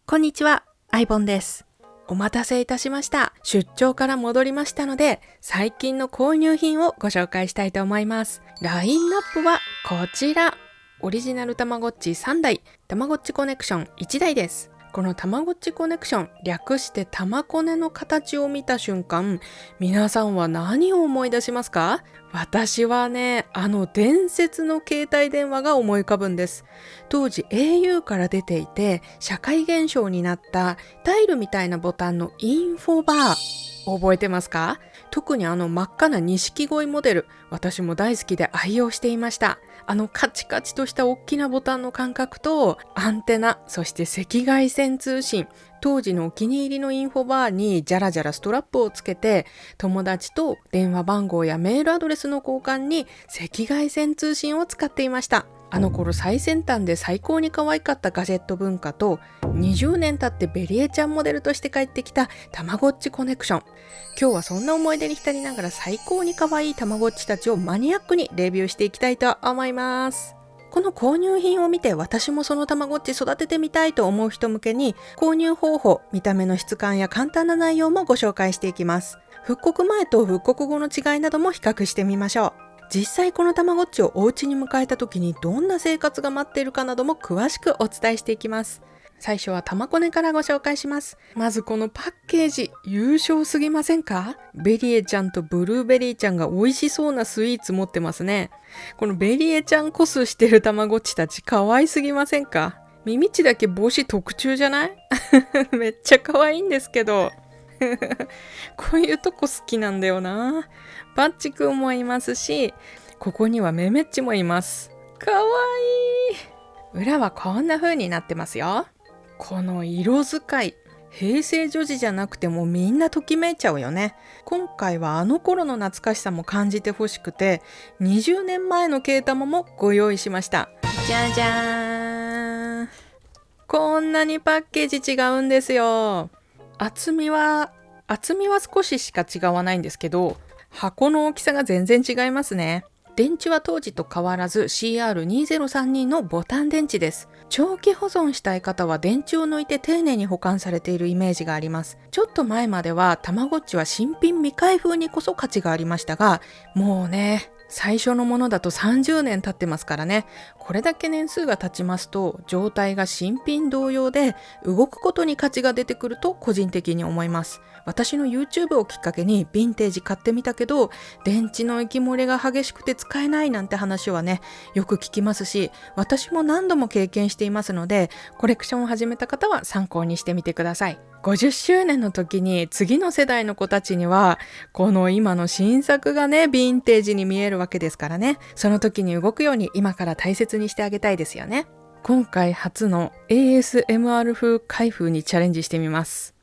こんにちは、アイボンです。お待たせいたしました。出張から戻りましたので、最近の購入品をご紹介したいと思います。ラインナップはこちら。オリジナルたまごっち3台、たまごっちコネクション1台です。このたまごっちコネクション、略してたまコネの形を見た瞬間、皆さんは何を思い出しますか？私はね、伝説の携帯電話が思い浮かぶんです。当時 au から出ていて、社会現象になったタイルみたいなボタンのインフォバー。覚えてますか？特に真っ赤な錦鯉モデル、私も大好きで愛用していました。カチカチとした大きなボタンの感覚とアンテナ、そして赤外線通信、当時のお気に入りのインフォバーにジャラジャラストラップをつけて、友達と電話番号やメールアドレスの交換に赤外線通信を使っていました。あの頃最先端で最高に可愛かったガジェット文化と、20年経ってベリエちゃんモデルとして帰ってきたたまごっちコネクション。今日はそんな思い出に浸りながら最高に可愛いたまごっちたちをマニアックにレビューしていきたいと思います。この購入品を見て私もそのたまごっち育ててみたいと思う人向けに、購入方法、見た目の質感や簡単な内容もご紹介していきます。復刻前と復刻後の違いなども比較してみましょう。実際このたまごっちをお家に迎えた時にどんな生活が待っているかなども詳しくお伝えしていきます。最初はたまコネからご紹介します。まずこのパッケージ、優勝すぎませんか？ベリエちゃんとブルーベリーちゃんが美味しそうなスイーツ持ってますね。このベリエちゃんコスしてるたまごっちたち可愛すぎませんか？耳ちだけ帽子特注じゃない？めっちゃ可愛いんですけど。こういうとこ好きなんだよな。バッチくんもいますし、ここにはメメッチもいます。かわいい。裏はこんな風になってますよ。この色使い、平成女児じゃなくてもみんなときめいちゃうよね。今回はあの頃の懐かしさも感じてほしくて、20年前のケータマもご用意しました。じゃじゃーん。こんなにパッケージ違うんですよ。厚みは少ししか違わないんですけど、箱の大きさが全然違いますね。電池は当時と変わらず CR2032 のボタン電池です。長期保存したい方は電池を抜いて丁寧に保管されているイメージがあります。ちょっと前まではたまごっちは新品未開封にこそ価値がありましたが、もうね、最初のものだと30年経ってますからね。これだけ年数が経ちますと状態が新品同様で動くことに価値が出てくると個人的に思います。私の YouTube をきっかけにヴィンテージ買ってみたけど、電池の液漏れが激しくて使えないなんて話はね、よく聞きますし、私も何度も経験していますので、コレクションを始めた方は参考にしてみてください。50周年の時に次の世代の子たちにはこの今の新作がね、ヴィンテージに見えるわけですからね。その時に動くように今から大切にしてあげたいですよね。今回初の ASMR 風開封にチャレンジしてみます。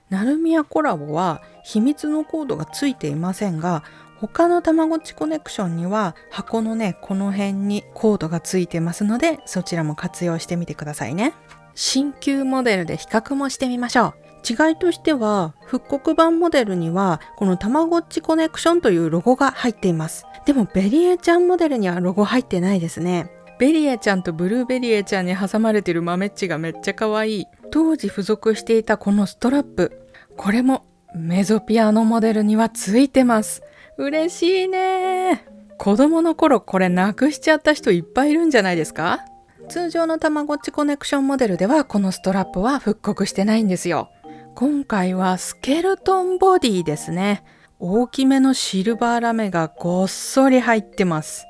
ナルミヤコラボは秘密のコードがついていませんが、他のたまごっちコネクションには箱のね、この辺にコードがついてますので、そちらも活用してみてくださいね。新旧モデルで比較もしてみましょう。違いとしては、復刻版モデルにはこのたまごっちコネクションというロゴが入っています。でもベリエちゃんモデルにはロゴ入ってないですね。ベリエちゃんとブルーベリエちゃんに挟まれてる豆っちがめっちゃ可愛い。当時付属していたこのストラップ、これもメゾピアノモデルにはついてます。嬉しいね。子供の頃これなくしちゃった人いっぱいいるんじゃないですか？通常のたまごっちコネクションモデルではこのストラップは復刻してないんですよ。今回はスケルトンボディですね。大きめのシルバーラメがごっそり入ってます。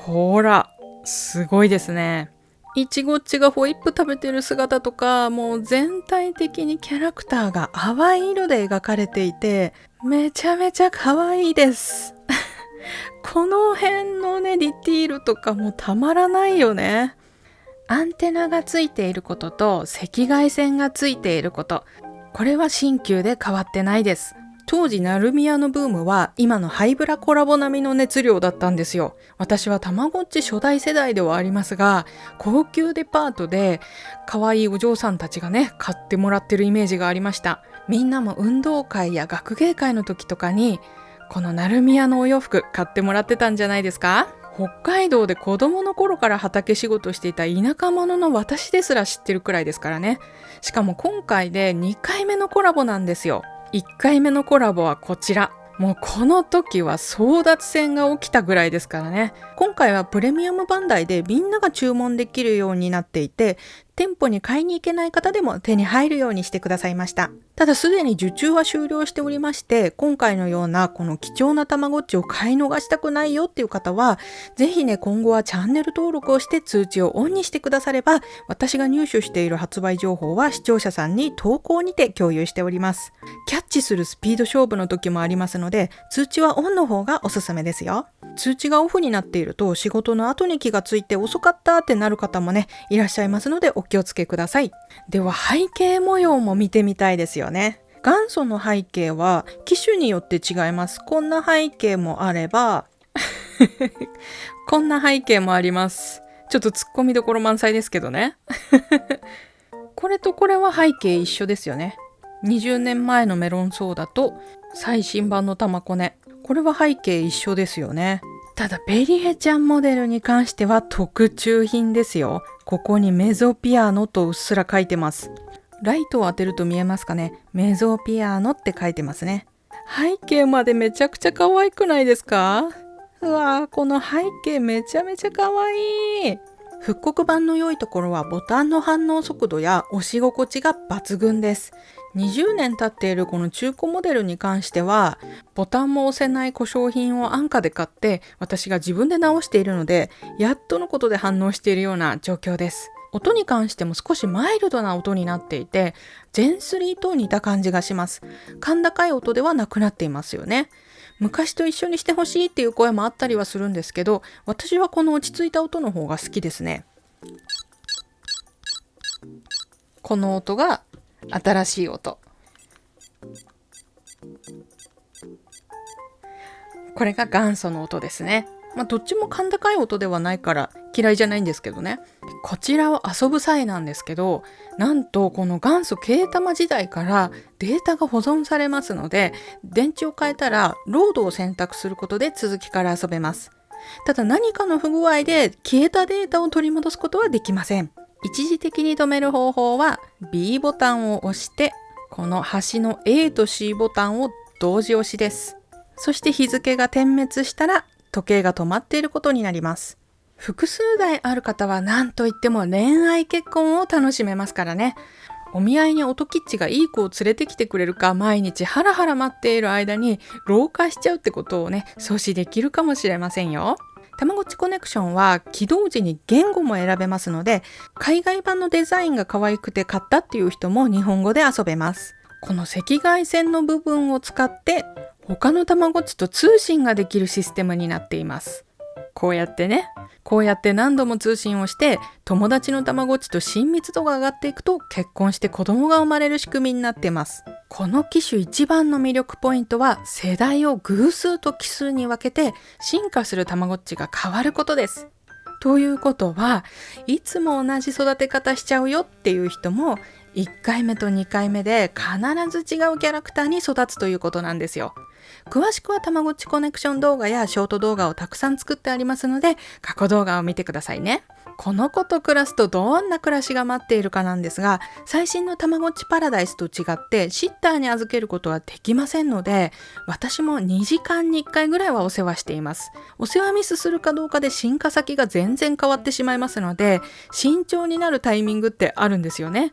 ほら、すごいですね。いちごっちがホイップ食べてる姿とか、もう全体的にキャラクターが淡い色で描かれていて、めちゃめちゃ可愛いです。この辺のね、ディティールとかもたまらないよね。アンテナがついていることと赤外線がついていること。これは新旧で変わってないです。当時ナルミヤのブームは今のハイブラコラボ並みの熱量だったんですよ。私はたまごっち初代世代ではありますが、高級デパートで可愛いお嬢さんたちがね、買ってもらってるイメージがありました。みんなも運動会や学芸会の時とかにこのナルミヤのお洋服買ってもらってたんじゃないですか？北海道で子供の頃から畑仕事していた田舎者の私ですら知ってるくらいですからね。しかも今回で2回目のコラボなんですよ。1回目のコラボはこちら。もうこの時は争奪戦が起きたぐらいですからね。今回はプレミアムバンダイでみんなが注文できるようになっていて、店舗に買いに行けない方でも手に入るようにしてくださいました。ただすでに受注は終了しておりまして、今回のようなこの貴重なたまごっちを買い逃したくないよっていう方は、ぜひね、今後はチャンネル登録をして通知をオンにしてくだされば、私が入手している発売情報は視聴者さんに投稿にて共有しております。キャッチするスピード勝負の時もありますので、通知はオンの方がおすすめですよ。通知がオフになっていると仕事の後に気がついて遅かったってなる方もね、いらっしゃいますのでお気をつけください。では背景模様も見てみたいですよね。元祖の背景は機種によって違います。こんな背景もあればこんな背景もあります。ちょっと突っ込みどころ満載ですけどねこれとこれは背景一緒ですよね。20年前のメロンソーダと最新版のタマコネ、これは背景一緒ですよね。ただベリヘちゃんモデルに関しては特注品ですよ。ここにメゾピアノとうっすら書いてます。ライトを当てると見えますかね。メゾピアノって書いてますね。背景までめちゃくちゃ可愛くないですか？うわー、この背景めちゃめちゃ可愛い。復刻版の良いところはボタンの反応速度や押し心地が抜群です。20年経っているこの中古モデルに関しては、ボタンも押せない故障品を安価で買って私が自分で直しているので、やっとのことで反応しているような状況です。音に関しても少しマイルドな音になっていて、ジェン3と似た感じがします。甲高い音ではなくなっていますよね。昔と一緒にしてほしいっていう声もあったりはするんですけど、私はこの落ち着いた音の方が好きですね。この音が新しい音。これが元祖の音ですね。どっちも甲高い音ではないから嫌いじゃないんですけどね。こちらは遊ぶ際なんですけど、なんとこの元祖ケータマ時代からデータが保存されますので、電池を変えたらロードを選択することで続きから遊べます。ただ何かの不具合で消えたデータを取り戻すことはできません。一時的に止める方法は B ボタンを押して、この端の A と C ボタンを同時押しです。そして日付が点滅したら時計が止まっていることになります。複数台ある方は何といっても恋愛結婚を楽しめますからね。お見合いに音キッチがいい子を連れてきてくれるか、毎日ハラハラ待っている間に老化しちゃうってことをね、阻止できるかもしれませんよ。たまごっちコネクションは起動時に言語も選べますので、海外版のデザインが可愛くて買ったっていう人も日本語で遊べます。この赤外線の部分を使って他のたまごっちと通信ができるシステムになっています。こうやって何度も通信をして友達のたまごっちと親密度が上がっていくと結婚して子供が生まれる仕組みになっています。この機種一番の魅力ポイントは世代を偶数と奇数に分けて進化するたまごっちが変わることです。ということはいつも同じ育て方しちゃうよっていう人も1回目と2回目で必ず違うキャラクターに育つということなんですよ。詳しくはたまごっちコネクション動画やショート動画をたくさん作ってありますので、過去動画を見てくださいね。この子と暮らすとどんな暮らしが待っているかなんですが、最新のたまごっちパラダイスと違ってシッターに預けることはできませんので、私も2時間に1回ぐらいはお世話しています。お世話ミスするかどうかで進化先が全然変わってしまいますので、慎重になるタイミングってあるんですよね。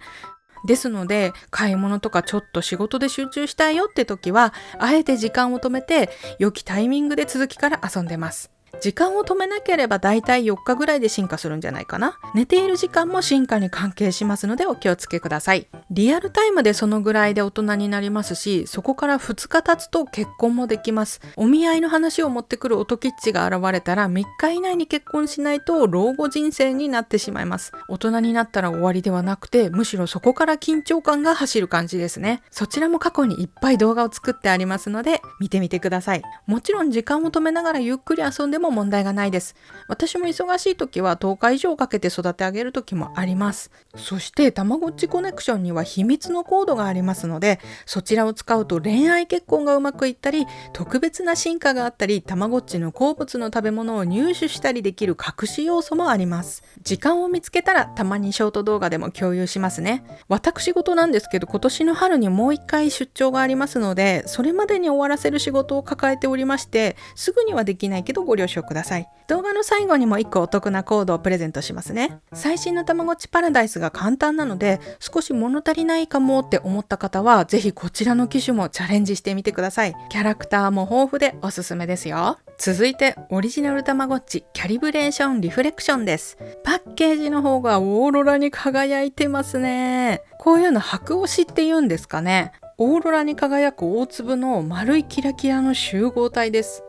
ですので、買い物とかちょっと仕事で集中したいよって時は、あえて時間を止めて良きタイミングで続きから遊んでます。時間を止めなければだいたい4日ぐらいで進化するんじゃないかな。寝ている時間も進化に関係しますのでお気をつけください。リアルタイムでそのぐらいで大人になりますし、そこから2日経つと結婚もできます。お見合いの話を持ってくる音キッチが現れたら3日以内に結婚しないと老後人生になってしまいます。大人になったら終わりではなくて、むしろそこから緊張感が走る感じですね。そちらも過去にいっぱい動画を作ってありますので見てみてください。もちろん時間を止めながらゆっくり遊んでも問題がないです。私も忙しい時は10日以上かけて育て上げる時もあります。そしてたまごっちコネクションには秘密のコードがありますので、そちらを使うと恋愛結婚がうまくいったり、特別な進化があったり、たまごっちの好物の食べ物を入手したりできる隠し要素もあります。時間を見つけたらたまにショート動画でも共有しますね。私事なんですけど、今年の春にもう一回出張がありますので、それまでに終わらせる仕事を抱えておりまして、すぐにはできないけどご了承ください。動画の最後にも1個お得なコードをプレゼントしますね。最新のたまごっちパラダイスが簡単なので、少し物足りないかもって思った方は、ぜひこちらの機種もチャレンジしてみてください。キャラクターも豊富でおすすめですよ。続いて、オリジナルたまごっちキャリブレーションリフレクションです。パッケージの方がオーロラに輝いてますね。こういうの白押しって言うんですかね。オーロラに輝く大粒の丸いキラキラの集合体です。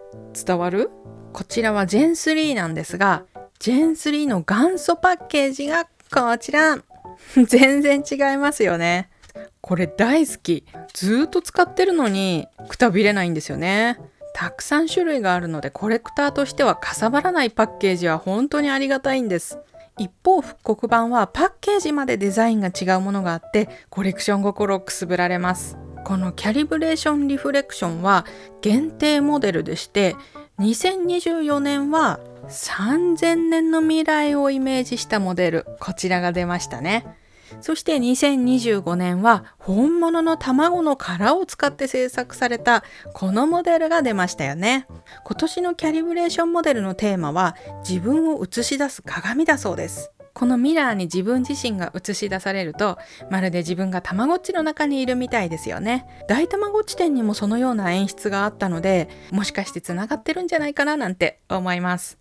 伝わる？こちらはジェン3なんですが、ジェン3の元祖パッケージがこちら。全然違いますよね。これ大好き。ずーっと使ってるのにくたびれないんですよね。たくさん種類があるので、コレクターとしてはかさばらないパッケージは本当にありがたいんです。一方、復刻版はパッケージまでデザインが違うものがあって、コレクション心をくすぶられます。このキャリブレーションリフレクションは限定モデルでして、2024年は3000年の未来をイメージしたモデル、こちらが出ましたね。そして2025年は本物の卵の殻を使って制作されたこのモデルが出ましたよね。今年のキャリブレーションモデルのテーマは自分を映し出す鏡だそうです。このミラーに自分自身が映し出されると、まるで自分がたまごっちの中にいるみたいですよね。大たまごっち店にもそのような演出があったので、もしかしてつながってるんじゃないかななんて思います。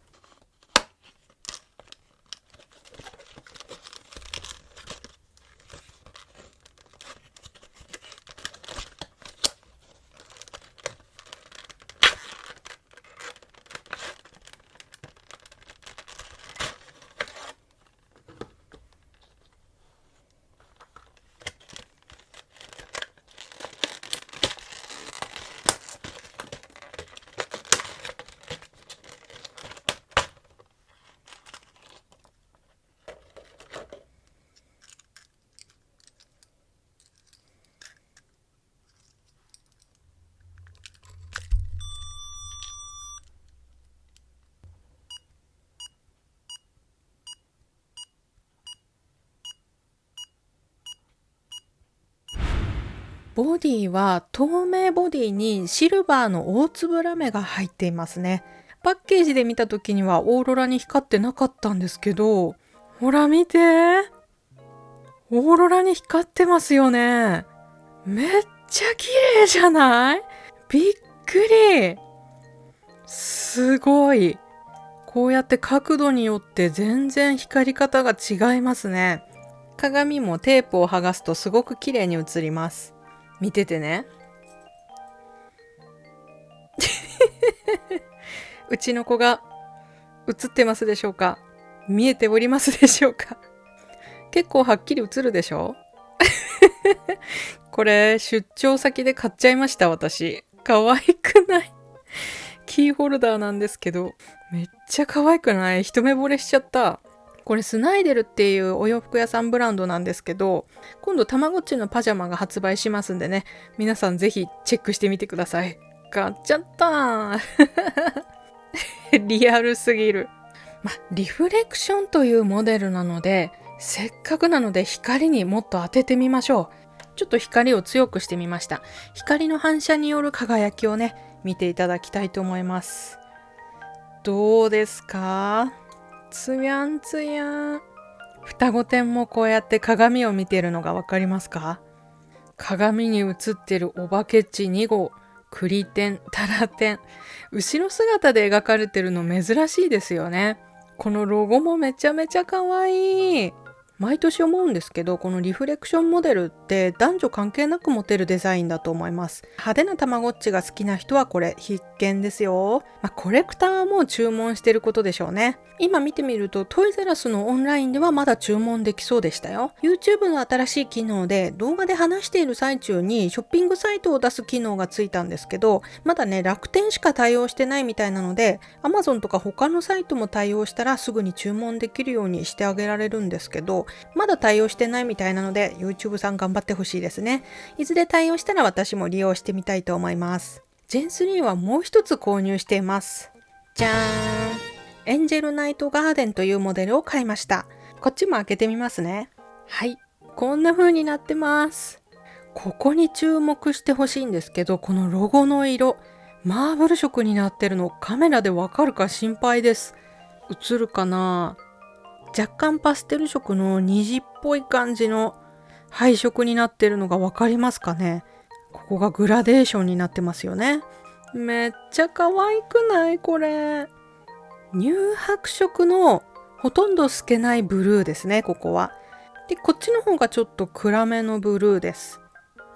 ボディは透明ボディにシルバーの大粒ラメが入っていますね。パッケージで見た時にはオーロラに光ってなかったんですけど、ほら見て。オーロラに光ってますよね。めっちゃ綺麗じゃない？びっくり。すごい。こうやって角度によって全然光り方が違いますね。鏡もテープを剥がすとすごく綺麗に映ります。見ててね。うちの子が映ってますでしょうか？見えておりますでしょうか？結構はっきり映るでしょ？これ出張先で買っちゃいました私。可愛くない？キーホルダーなんですけど、めっちゃ可愛くない？一目惚れしちゃった。これスナイデルっていうお洋服屋さんブランドなんですけど、今度たまごっちのパジャマが発売しますんでね、皆さんぜひチェックしてみてください。買っちゃったリアルすぎる。リフレクションというモデルなので、せっかくなので光にもっと当ててみましょう。ちょっと光を強くしてみました。光の反射による輝きをね、見ていただきたいと思います。どうですか？つやんつやん。双子天もこうやって鏡を見ているのがわかりますか？鏡に映ってるお化けっち2号、栗天、タラ天。後ろ姿で描かれてるの珍しいですよね。このロゴもめちゃめちゃ可愛い。毎年思うんですけど、このリフレクションモデルって男女関係なく持てるデザインだと思います。派手なたまごっちが好きな人はこれ必見ですよ。コレクターも注文してることでしょうね。今見てみるとトイザらスのオンラインではまだ注文できそうでしたよ。YouTube の新しい機能で動画で話している最中にショッピングサイトを出す機能がついたんですけど、まだね、楽天しか対応してないみたいなので、Amazon とか他のサイトも対応したらすぐに注文できるようにしてあげられるんですけど、まだ対応してないみたいなので YouTube さん頑張ってほしいですね。いずれ対応したら私も利用してみたいと思います。Gen 3はもう一つ購入しています。じゃーん。エンジェルナイトガーデンというモデルを買いました。こっちも開けてみますね。はい。こんな風になってます。ここに注目してほしいんですけど、このロゴの色、マーブル色になってるのカメラでわかるか心配です。映るかな？若干パステル色の虹っぽい感じの配色になってるのがわかりますかね？ここがグラデーションになってますよね。めっちゃ可愛くないこれ。乳白色のほとんど透けないブルーですね、ここは。で、こっちの方がちょっと暗めのブルーです。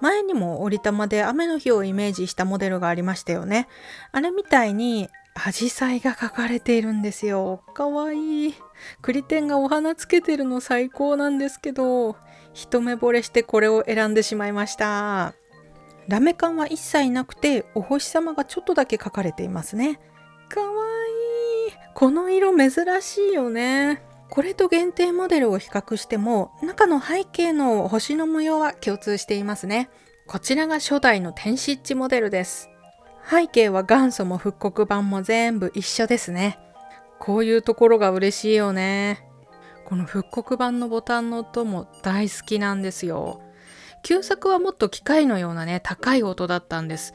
前にも折りたまで雨の日をイメージしたモデルがありましたよね。あれみたいにアジサイが描かれているんですよ。かわいい。栗天がお花つけてるの最高なんですけど、一目惚れしてこれを選んでしまいました。ラメ感は一切なくて、お星様がちょっとだけ描かれていますね。かわいい。この色珍しいよね。これと限定モデルを比較しても、中の背景の星の模様は共通していますね。こちらが初代の天使ッチモデルです。背景は元祖も復刻版も全部一緒ですね。こういうところが嬉しいよね。この復刻版のボタンの音も大好きなんですよ。旧作はもっと機械のようなね、高い音だったんです。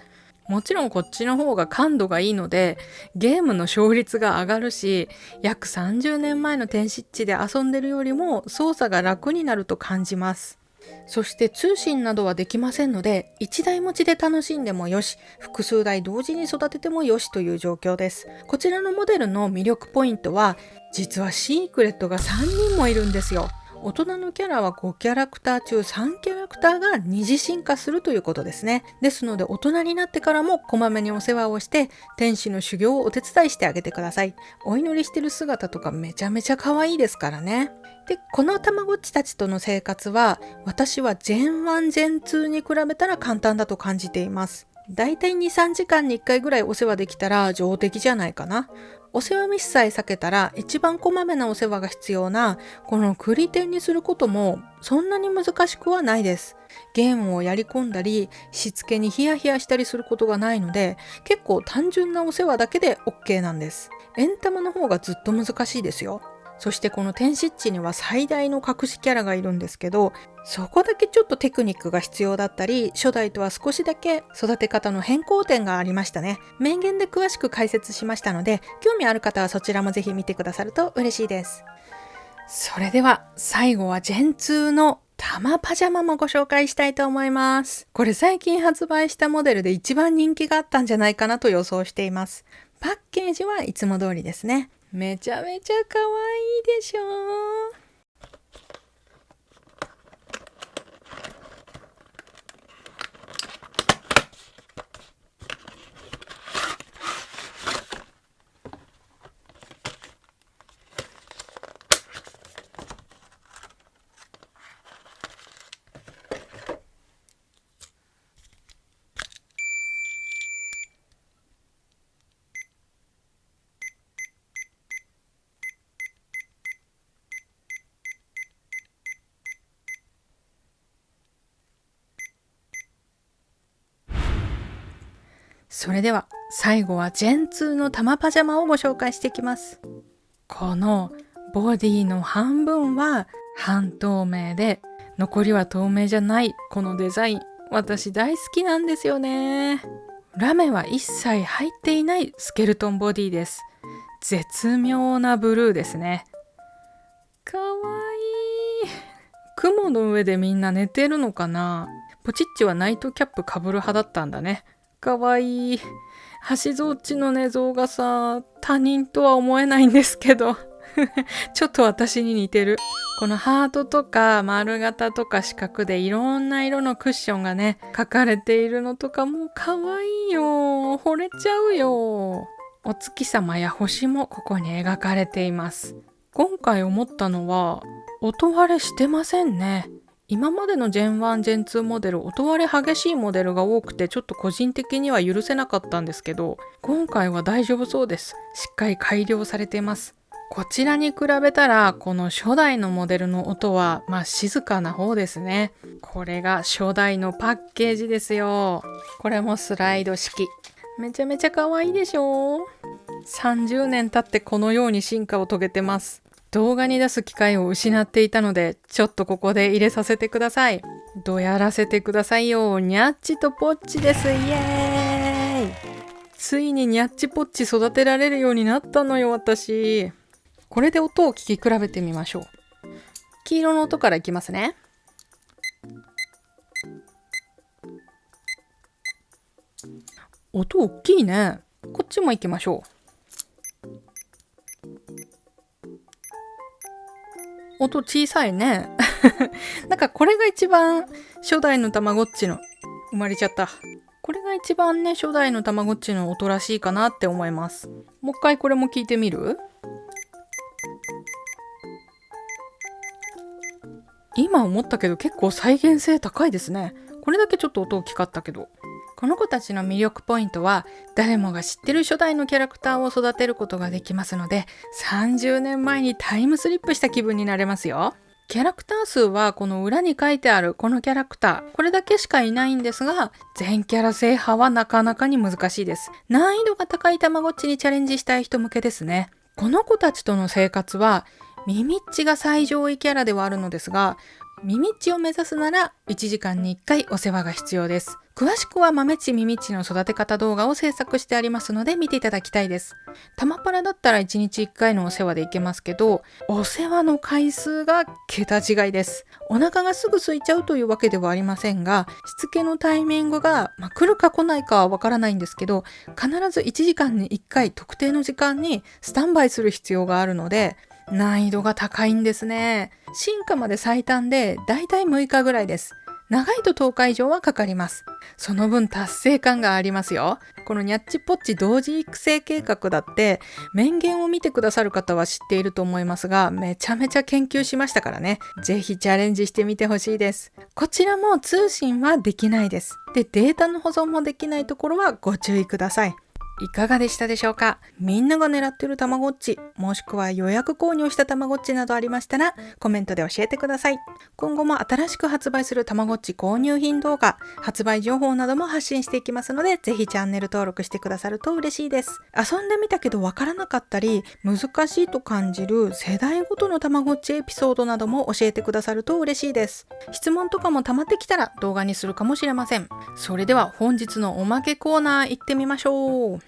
もちろんこっちの方が感度がいいので、ゲームの勝率が上がるし、約30年前の天使ッチで遊んでるよりも操作が楽になると感じます。そして通信などはできませんので、1台持ちで楽しんでもよし、複数台同時に育ててもよしという状況です。こちらのモデルの魅力ポイントは、実はシークレットが3人もいるんですよ。大人のキャラは5キャラクター中3キャラクターが二次進化するということですね。ですので大人になってからもこまめにお世話をして天使の修行をお手伝いしてあげてください。お祈りしてる姿とかめちゃめちゃ可愛いですからね。で、このたまごっちたちとの生活は私はGen 1、Gen 2に比べたら簡単だと感じています。だいたい2、3時間に1回ぐらいお世話できたら上出来じゃないかな。お世話ミスさえ避けたら一番こまめなお世話が必要なこの栗天にすることもそんなに難しくはないです。ゲームをやり込んだりしつけにヒヤヒヤしたりすることがないので結構単純なお世話だけで OK なんです。エンタマの方がずっと難しいですよ。そしてこの天使ッチには最大の隠しキャラがいるんですけど、そこだけちょっとテクニックが必要だったり、初代とは少しだけ育て方の変更点がありましたね。名言で詳しく解説しましたので、興味ある方はそちらもぜひ見てくださると嬉しいです。それでは最後は Gen 2のタマパジャマもご紹介したいと思います。これ最近発売したモデルで一番人気があったんじゃないかなと予想しています。パッケージはいつも通りですね。めちゃめちゃ可愛いでしょ。それでは最後はGen 2のタマパジャマをご紹介していきます。このボディの半分は半透明で残りは透明じゃないこのデザイン、私大好きなんですよね。ラメは一切入っていないスケルトンボディです。絶妙なブルーですね。かわいい。雲の上でみんな寝てるのかな。ポチッチはナイトキャップかぶる派だったんだね。かわいい。橋蔵っちの寝相がさ、他人とは思えないんですけどちょっと私に似てる。このハートとか丸型とか四角でいろんな色のクッションがね描かれているのとかもかわいいよ。惚れちゃうよ。お月様や星もここに描かれています。今回思ったのは音割れしてませんね。今までの Gen1、Gen2 モデル音割れ激しいモデルが多くてちょっと個人的には許せなかったんですけど、今回は大丈夫そうです。しっかり改良されています。こちらに比べたらこの初代のモデルの音は静かな方ですね。これが初代のパッケージですよ。これもスライド式。めちゃめちゃ可愛いでしょ。30年経ってこのように進化を遂げてます。動画に出す機会を失っていたのでちょっとここで入れさせてください。どやらせてくださいよ。ニャッチとポッチです。イエーイ。ついにニャッチポッチ育てられるようになったのよ私。これで音を聞き比べてみましょう。黄色の音からいきますね。音大きいね。こっちも行きましょう。音小さいねなんかこれが一番初代のたまごっちの生まれちゃった。これが一番ね初代のたまごっちの音らしいかなって思います。もう一回これも聞いてみる？今思ったけど結構再現性高いですね。これだけちょっと音大きかったけど。この子たちの魅力ポイントは誰もが知ってる初代のキャラクターを育てることができますので、30年前にタイムスリップした気分になれますよ。キャラクター数はこの裏に書いてあるこのキャラクター、これだけしかいないんですが、全キャラ制覇はなかなかに難しいです。難易度が高いたまごっちにチャレンジしたい人向けですね。この子たちとの生活はミミッチが最上位キャラではあるのですが、ミミッチを目指すなら1時間に1回お世話が必要です。詳しくは豆っちミミッチの育て方動画を制作してありますので見ていただきたいです。タマパラだったら1日1回のお世話でいけますけど、お世話の回数が桁違いです。お腹がすぐ空いちゃうというわけではありませんが、しつけのタイミングが、来るか来ないかはわからないんですけど、必ず1時間に1回特定の時間にスタンバイする必要があるので、難易度が高いんですね。進化まで最短でだいたい6日ぐらいです。長いと10日以上はかかります。その分達成感がありますよ。このニャッチポッチ同時育成計画だって面言を見てくださる方は知っていると思いますが、めちゃめちゃ研究しましたからね。ぜひチャレンジしてみてほしいです。こちらも通信はできないです。で、データの保存もできないところはご注意ください。いかがでしたでしょうか？みんなが狙ってるたまごっち、もしくは予約購入したたまごっちなどありましたらコメントで教えてください。今後も新しく発売するたまごっち購入品動画、発売情報なども発信していきますので、ぜひチャンネル登録してくださると嬉しいです。遊んでみたけどわからなかったり難しいと感じる世代ごとのたまごっちエピソードなども教えてくださると嬉しいです。質問とかも溜まってきたら動画にするかもしれません。それでは本日のおまけコーナー行ってみましょう。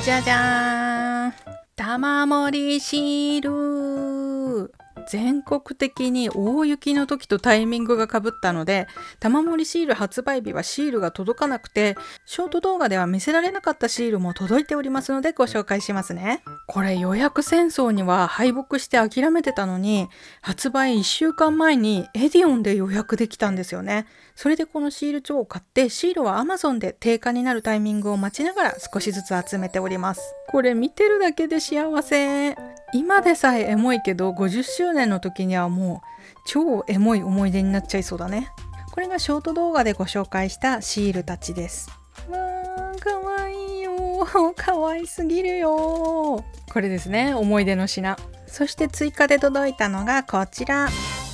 じゃじゃーん、玉盛りシール。全国的に大雪の時とタイミングがかぶったので、玉盛りシール発売日はシールが届かなくて、ショート動画では見せられなかったシールも届いておりますのでご紹介しますね。これ予約戦争には敗北して諦めてたのに、発売1週間前にエディオンで予約できたんですよね。それでこのシール帳を買って、シールは Amazon で定価になるタイミングを待ちながら少しずつ集めております。これ見てるだけで幸せ。今でさえエモいけど50周年の時にはもう超エモい思い出になっちゃいそうだね。これがショート動画でご紹介したシールたちです。わー、かわいいよ。かわいすぎるよ。これですね、思い出の品。そして追加で届いたのがこちら。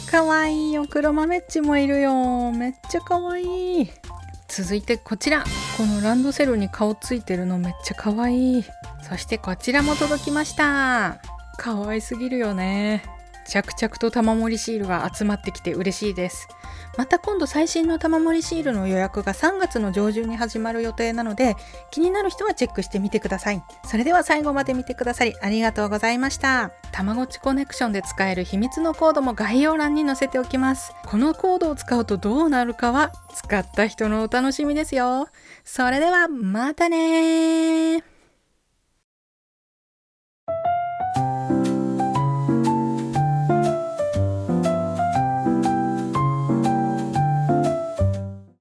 かわいいよ。黒豆っちもいるよ。めっちゃかわいい。続いてこちら。このランドセルに顔ついてるのめっちゃかわいい。そしてこちらも届きました。可愛すぎるよね。着々と玉盛りシールが集まってきて嬉しいです。また今度最新の玉盛りシールの予約が3月の上旬に始まる予定なので、気になる人はチェックしてみてください。それでは最後まで見てくださりありがとうございました。たまごっちコネクションで使える秘密のコードも概要欄に載せておきます。このコードを使うとどうなるかは使った人のお楽しみですよ。それではまたねー。